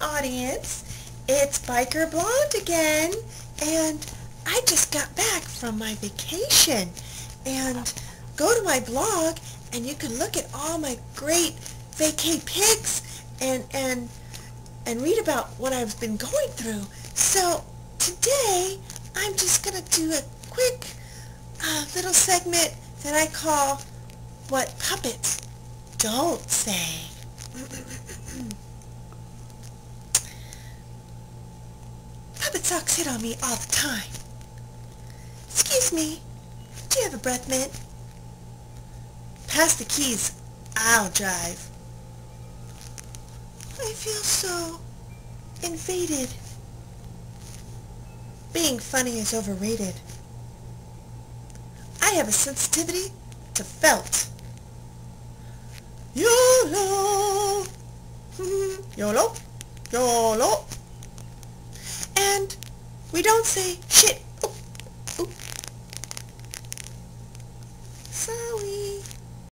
audience. It's Biker Blonde again, and I just got back from my vacation. And go to my blog, and you can look at all my great vacay pics and read about what I've been going through. So today, I'm just going to do a quick little segment that I call What Puppets Don't Say. Puppet socks hit on me all the time. Excuse me, do you have a breath mint? Pass the keys, I'll drive. I feel so invaded. Being funny is overrated. I have a sensitivity to felt. YOLO! YOLO! YOLO! And we don't say shit. Oop, oop. Sorry.